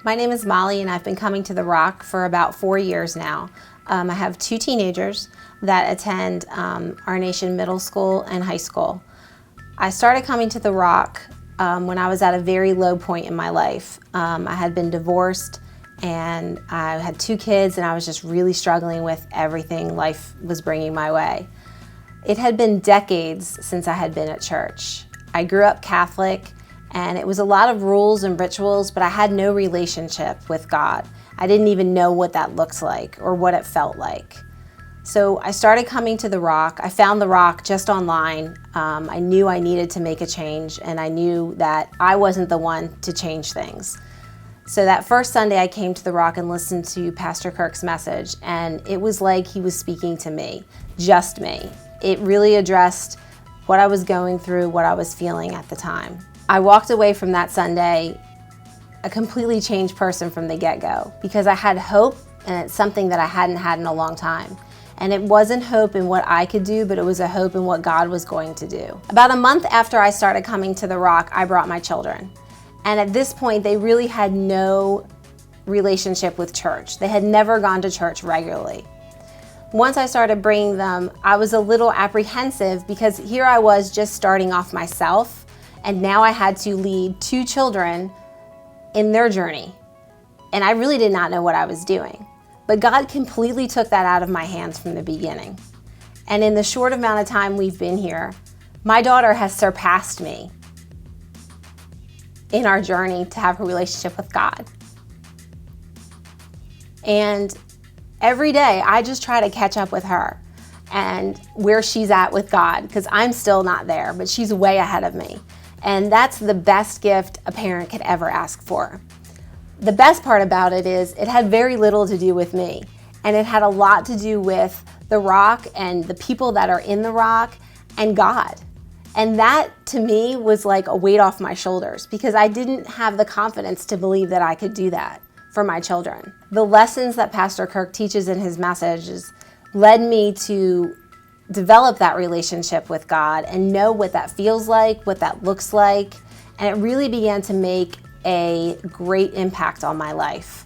My name is Molly, and I've been coming to The Rock for about 4 years now. I have 2 teenagers that attend Our Nation Middle School and High School. I started coming to The Rock when I was at a very low point in my life. I had been divorced, and I had 2 kids, and I was just really struggling with everything life was bringing my way. It had been decades since I had been at church. I grew up Catholic, and it was a lot of rules and rituals, but I had no relationship with God. I didn't even know what that looked like or what it felt like. So I started coming to The Rock. I found The Rock just online. I knew I needed to make a change, and I knew that I wasn't the one to change things. So that first Sunday I came to The Rock and listened to Pastor Kirk's message, and it was like he was speaking to me, just me. It really addressed what I was going through, what I was feeling at the time. I walked away from that Sunday a completely changed person from the get-go because I had hope, and it's something that I hadn't had in a long time. And it wasn't hope in what I could do, but it was a hope in what God was going to do. About a month after I started coming to The Rock, I brought my children. And at this point, they really had no relationship with church. They had never gone to church regularly. Once I started bringing them, I was a little apprehensive because here I was just starting off myself, and now I had to lead 2 children in their journey. And I really did not know what I was doing. But God completely took that out of my hands from the beginning. And in the short amount of time we've been here, my daughter has surpassed me in our journey to have a relationship with God. And every day I just try to catch up with her and where she's at with God, because I'm still not there, but she's way ahead of me. And that's the best gift a parent could ever ask for. The best part about it is it had very little to do with me, and it had a lot to do with The Rock and the people that are in The Rock and God. And that, to me, was like a weight off my shoulders because I didn't have the confidence to believe that I could do that for my children. The lessons that Pastor Kirk teaches in his messages led me to develop that relationship with God and know what that feels like, what that looks like, and it really began to make a great impact on my life.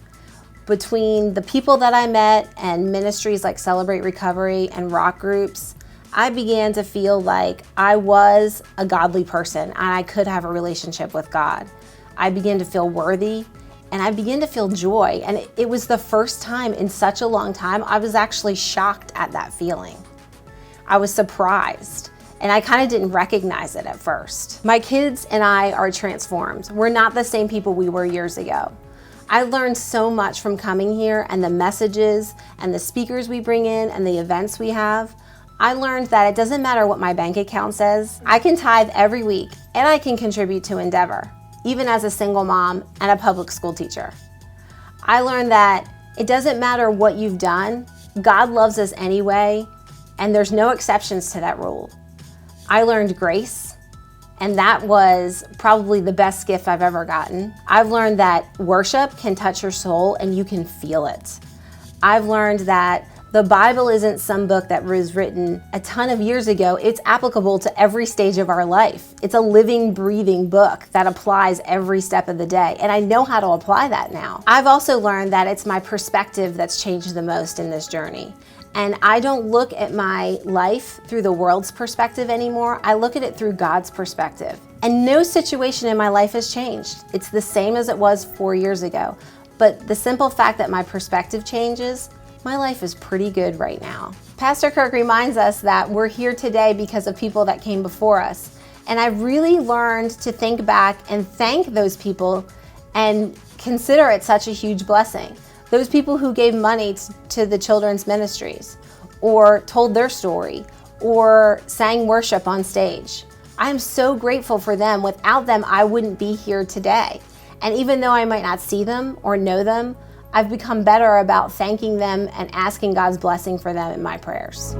Between the people that I met and ministries like Celebrate Recovery and rock groups, I began to feel like I was a godly person and I could have a relationship with God. I began to feel worthy, and I began to feel joy. And it was the first time in such a long time I was actually shocked at that feeling. I was surprised, and I kind of didn't recognize it at first. My kids and I are transformed. We're not the same people we were years ago. I learned so much from coming here and the messages and the speakers we bring in and the events we have. I learned that it doesn't matter what my bank account says. I can tithe every week, and I can contribute to Endeavor, even as a single mom and a public school teacher. I learned that it doesn't matter what you've done, God loves us anyway, and there's no exceptions to that rule. I learned grace, and that was probably the best gift I've ever gotten. I've learned that worship can touch your soul and you can feel it. I've learned that the Bible isn't some book that was written a ton of years ago. It's applicable to every stage of our life. It's a living, breathing book that applies every step of the day, and I know how to apply that now. I've also learned that it's my perspective that's changed the most in this journey. And I don't look at my life through the world's perspective anymore. I look at it through God's perspective. And no situation in my life has changed. It's the same as it was 4 years ago. But the simple fact that my perspective changes, my life is pretty good right now. Pastor Kirk reminds us that we're here today because of people that came before us. And I've really learned to think back and thank those people and consider it such a huge blessing. Those people who gave money to the children's ministries, or told their story, or sang worship on stage. I am so grateful for them. Without them, I wouldn't be here today. And even though I might not see them or know them, I've become better about thanking them and asking God's blessing for them in my prayers.